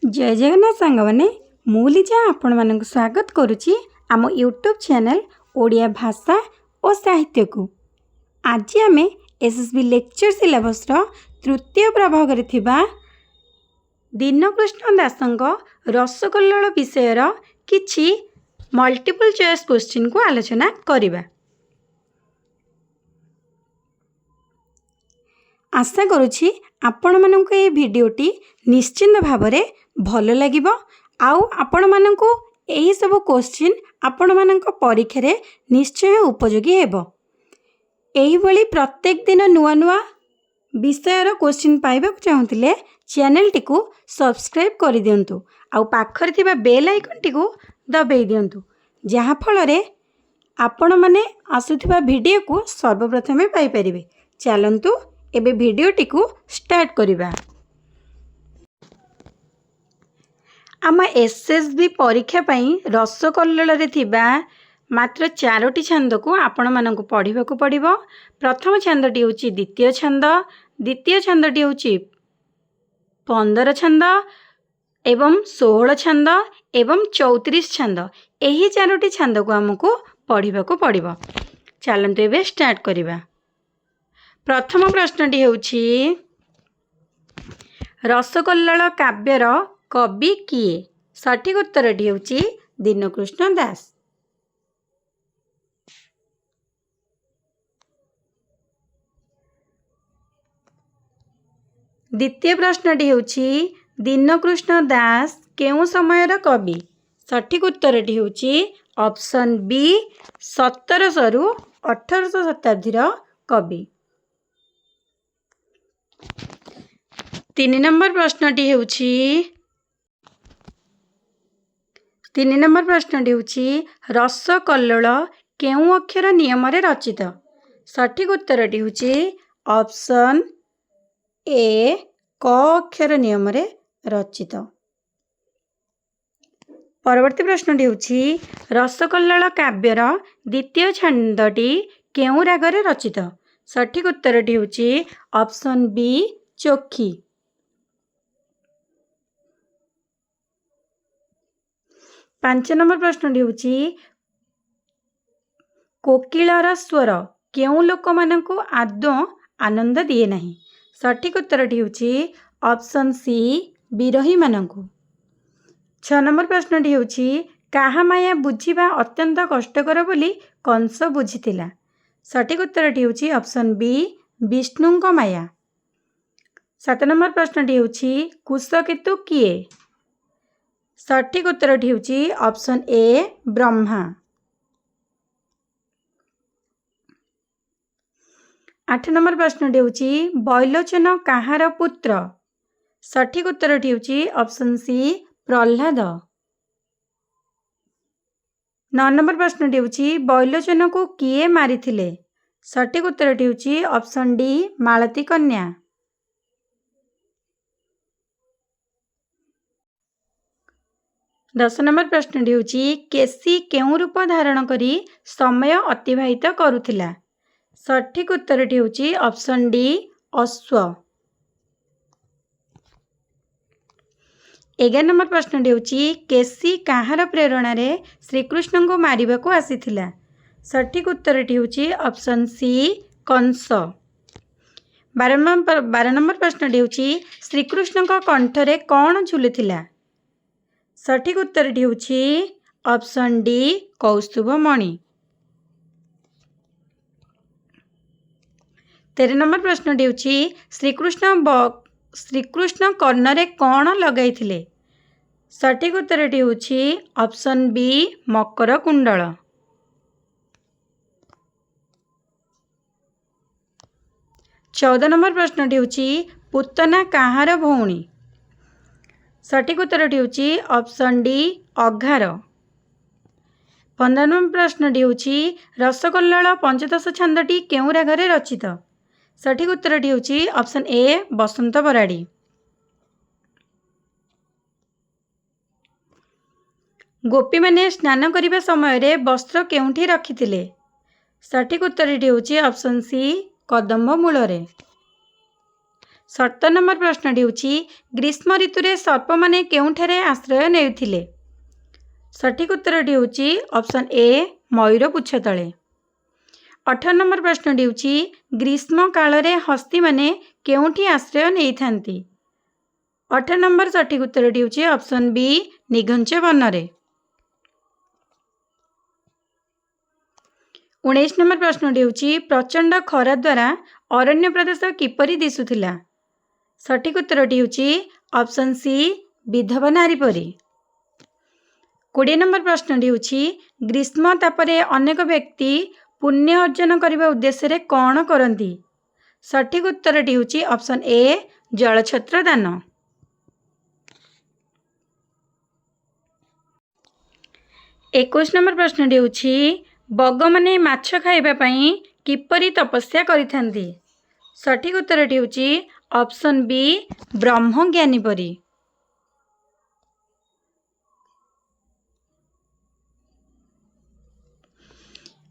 जय जगन्नाथ सांग मैंने मुझे आपण मानक स्वागत करुच्ची आम यूट्यूब चैनल ओडिया भाषा और साहित्य को। आज आम एसएसबी लेक्चर सिलेबस तृतीय प्रभाग दीनकृष्ण दास रसकल्लोल विषयर किछि मल्टीपल चॉइस क्वेश्चन को आलोचना करिबा। आशा करुछि आपण मानक ये भिडियोटी निश्चिंत भावरे भल लगिबो आउ आपण मानकु एही सब क्वेश्चन आपण मानक परीक्षा रे निश्चय उपयोगी हेबो। एही भली प्रत्येक दिन नुआ नुआ विषयर क्वेश्चन पाइबा चाहूतिले चैनल टी को सब्सक्राइब कर दियंतु आउ पाखरे थिबा बेल आइकन टी को दबाई दियंतु जहाँ फल रे आपण माने आसुथिबा वीडियो को सर्वप्रथमे पाई परिबे। चलंतु एबे वीडियो टी को स्टार्ट करिबा। आम एसएसबी परीक्षा पई रसकल्लोल रे थिबा मात्र 4टी छंद को आपण मानक पढ़िबा को पड़िबो। प्रथम छंदटी होची द्वितीय छंद, द्वितीय छंदटी होची 15 छंद एवं 16 छंद एवं 34 छंद। एही 4टी छंद को हमको पढ़िबा को पड़िबो। चलंतु एबे स्टार्ट करिबा। प्रथम प्रश्नटी होची रसकल्लोल काव्यर कवि किए? सठिक उत्तरटी होची दीनकृष्ण दास। द्वितीय प्रश्नटी होची दीनकृष्ण दास केउ समयर कवि? सठिक उत्तरटी होची ऑप्शन बी 1700 रु 1800 शताब्दीर कवि। 3 नंबर प्रश्नटी होची रसकल्लोल केउ अक्षर नियम रे रचित? सठिक उत्तरटी होची ऑप्शन ए क अक्षर नियम रे रचित। परवर्ती प्रश्नटी होची रसकल्लोल काव्यर द्वितीय छंदटी केउ राग रे रचित? सठिक उत्तरटी होची ऑप्शन बी चोखी। 5 नंबर प्रश्नटी होची कोकिलर स्वर केउ लोक मानकु आदौ आनंद दिए नहीं? सठिक उत्तरटी होची ऑप्शन सी विरही मानकु। 6 नंबर प्रश्नटी होची काहा माया बुझिबा अत्यंत कष्टकर बोली कंस बुझितिला? सठिक उत्तरटी होची ऑप्शन बी विष्णुंक माया। 7 नंबर प्रश्नटी होची कुशकेतु किए? सठिक उत्तरटी होची ऑप्शन ए ब्रह्मा। 8 नंबर प्रश्नटी होची बैलोचन काहार पुत्र? सठिक उत्तरटी होची ऑप्शन सी प्रह्लाद। 9 नंबर प्रश्नटी होची बैलोचन को किए मारिथिले? सठिक उत्तरटी होची ऑप्शन डी मालती कन्या। 10 नंबर प्रश्नटी होची केसी केउ रूप धारण करी समय अतिबाहित करुथिला? सठिक उत्तरटी होची ऑप्शन डी अश्व। 11 नंबर प्रश्नटी होची केसी काहार प्रेरणा रे श्रीकृष्ण को मारिबा को आसीथिला? सठिक उत्तरटी होची ऑप्शन सी कंस। 12 नंबर प्रश्नटी होची श्रीकृष्ण को कंठरे कौन झुलुथिला? सठिक उत्तरटी होची ऑप्शन डी कौस्तुभ मणि। 13 नंबर प्रश्नटी होची श्रीकृष्ण कर्णरे कौन लगाइथिले? सठिक उत्तरटी होची ऑप्शन बी मकर कुंडल। 14 नंबर प्रश्नटी होची पुतना काहार भौणी? सठिक उत्तरटी होची ऑप्शन डी अघार। 15 नंबर प्रश्नटी होची रसकल्लोल पंचदश छंदटी केउ रागरे रचित? सठिक उत्तरटी होची ऑप्शन ए बसंत बराड़ी। गोपी माने स्नान करिबा समय रे वस्त्र केउठी रखिथिले? सठिक उत्तरटी होची ऑप्शन सी कदम्ब मूल रे। सत नंबर प्रश्नटी होछि ग्रीष्म ऋतु रे सर्प माने केउठारे आश्रय नेउथिले। सठिक उत्तरटी होछि ऑप्शन ए मयूर पुच्छ तळे। 18 नंबर प्रश्नटी होछि ग्रीष्म काल रे हस्ती माने केउठी आश्रय नेइथांती। 18 नंबर सठिक उत्तरटी होछि ऑप्शन बी निघंच वन रे। 19 नंबर प्रश्नटी होछि प्रचंड खरा द्वारा अरण्य प्रदेश किपरि दिसुथिला। सठिक उत्तरटी होछि ऑप्शन सी विधवा नारी परी। 20 नंबर प्रश्नटी होछि ग्रीष्म तापरे अनेक व्यक्ति पुण्य अर्जन करने उद्देश्य कौन करती। सठिक उत्तरटी होछि ऑप्शन ए जलछत्र दान। 21 नंबर प्रश्नटी होछि बग माने माछ खाइबा पई किपरि तपस्या करिथांती। सठिक उत्तरटी होछि ऑप्शन बी ब्रह्मज्ञानी परी।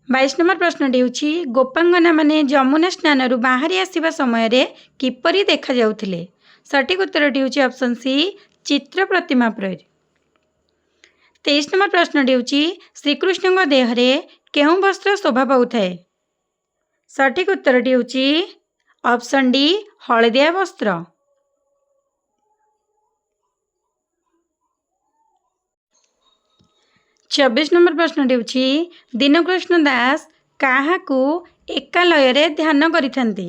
22 नंबर प्रश्नटी होछि गोपांगना माने जमुना स्नान बाहरी आसिबा समय रे किपरि देखा जाउथिले। सठिक उत्तरटी होछि ऑप्शन सी चित्र प्रतिमा परी। 23 नंबर प्रश्नटी होछि श्रीकृष्ण देह रे केउ वस्त्र शोभा पाउथाए। सठिक उत्तरटी होछि ऑप्शन डी हलदिया वस्त्र। 24 नंबर प्रश्नटी होछि दीनकृष्ण दास काहाकू एकालय रे ध्यान करिथांती।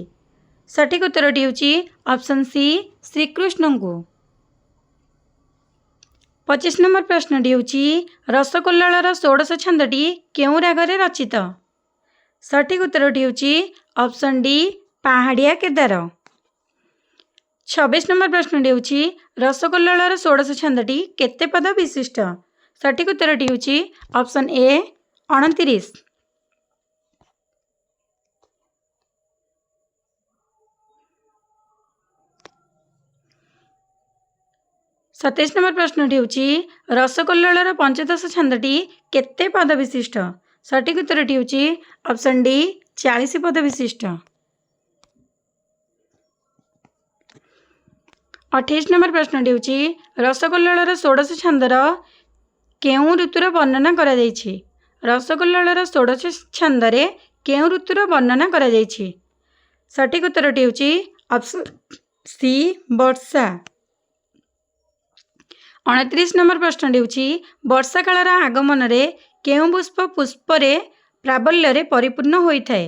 सठिक उत्तरटी होछि ऑप्शन सी श्रीकृष्ण को। 25 नंबर प्रश्नटी होछि रसकल्लोलर 16 छंदटी केउ रागरे रचित। सठिक उत्तरटी होछि ऑप्शन डी पहाड़िया केदार। 26 नंबर प्रश्नटी होछि रसकल्लोलर 16 छंदटी केते पद विशिष्ट। सठिक उत्तरटी होछि ऑप्शन ए 29। 27 नंबर प्रश्नटी होछि रसकल्लोलर 15 छंदटी केते पद विशिष्ट। सठिक उत्तरटी होछि ऑप्शन डी 40 पद विशिष्ट। 28 नंबर प्रश्नटी होछि रसकल्लोलर 16 छंदर केउ ऋतुर वर्णना करा जायछि। रसकल्लोलर 16 छंदरे केउ ऋतुर वर्णना करा जायछि। सठिक उत्तरटी होछि ऑप्शन सी वर्षा। 29 नंबर प्रश्नटी होछि वर्षा कालर आगमन रे केउ पुष्परे प्राबल्य रे परिपूर्ण होइथाए।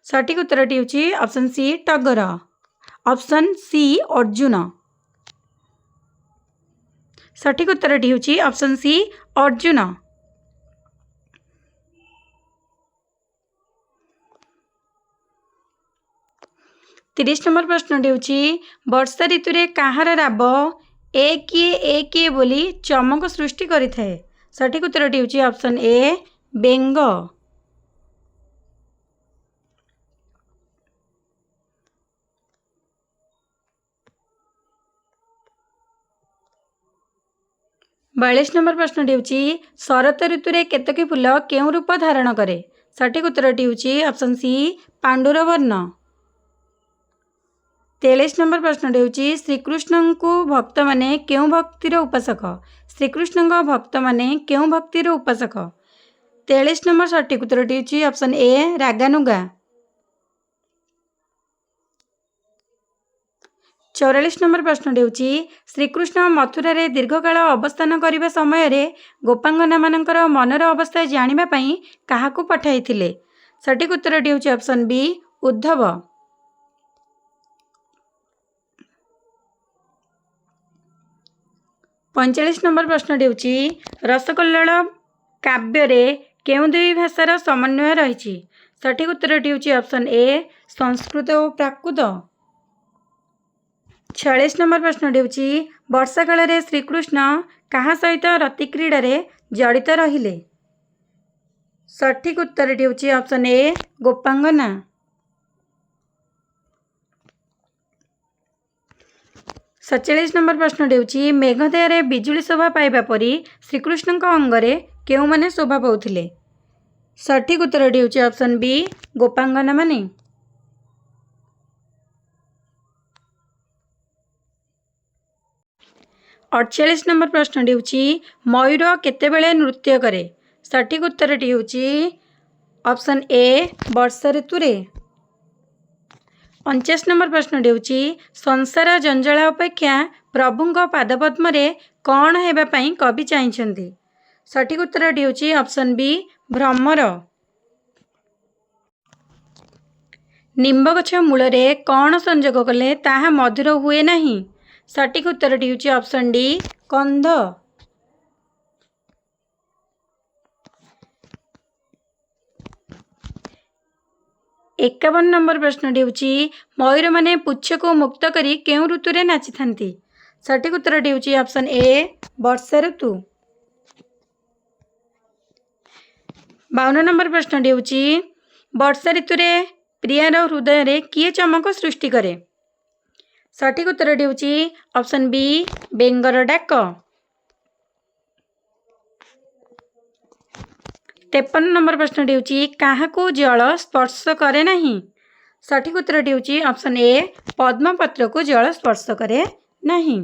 सठिक उत्तरटी होछि ऑप्शन सी टगर। Option C Arjun. सठिक उत्तरटी होछि ऑप्शन सी अर्जुन। 30 नंबर प्रश्नटी होछि वर्षा ऋतु रे काहार राब ए किए बोली चमक सृष्टि करिथाए। सठिक उत्तरटी होछि ऑप्शन ए बेंग। 42 नंबर प्रश्नटी होछि शरत ऋतु रे केतकी फूल केउ रूप धारण करे। सठिक उत्तरटी होछि ऑप्शन सी पांडुर वर्ण। 43 नंबर प्रश्नटी होछि श्रीकृष्ण को भक्त माने केउ भक्तिर उपासक। श्रीकृष्ण भक्त माने केउ भक्तिर उपासक। 43 नंबर सठिक उत्तरटी होछि ऑप्शन ए रागानुगा। 44 नंबर प्रश्नटी होछि श्रीकृष्ण मथुरा रे दीर्घकाल अवस्थान करिबा समय रे गोपांगना मानकर मनर अवस्था जानिबा पई काहाकू पठाइथिले। सठिक उत्तरटी होछि ऑप्शन बी उद्धव। 45 नंबर प्रश्नटी होछि रसकल्लोल काव्य रे केउ दुई भाषार समन्वय रहिछि। सठिक उत्तरटी होछि ऑप्शन ए संस्कृत और प्राकृत। 46 नंबर प्रश्नटी होछि वर्षा काल रे श्रीकृष्ण कहा सहित रति क्रीडा रे जड़ित रहिले। सठिक उत्तरटी होछि ऑप्शन ए गोपांगना। 47 नंबर प्रश्नटी होछि मेघदया रे बिजुली शोभा पाइबा परी श्रीकृष्ण अंगरे केउ माने शोभा पाउथिले। सठिक उत्तरटी होछि ऑप्शन बी गोपांगना माने। 48 नंबर प्रश्नटी होची मयूर केतेबेले नृत्य करे। सठिक उत्तरटी होची ऑप्शन ए वर्षा ऋतु रे। 49 नंबर प्रश्नटी होची संसार जंजाल अपेक्षा प्रभुंक पादपद्म रे कौन हेबा पई कवि चाहिंछन्ति। सठिक उत्तरटी होची ऑप्शन बी भ्रमर। निम्ब गछ मूल रे कौन संजोग कले ताहा मधुर हुए नहीं। सठिक उत्तरटी होची ऑप्शन डी कंध। 51 नंबर प्रश्नटी होची मयूर माने पुच्छ को मुक्त करी केउं ऋतु रे नाची थांती। सठिक उत्तरटी होची option A Varsha Ritu. 52 number प्रश्नटी होची वर्षा ऋतु रे प्रियार हृदय रे किए चमक सृष्टि करे। सठिक उत्तरटी होची ऑप्शन बी बेंगर डाक। 53 नंबर प्रश्नटी होची काहाकू जल स्पर्श करे नहीं। सठिक उत्तरटी होची ऑप्शन ए पद्मपत्र को जल स्पर्श करे नहीं।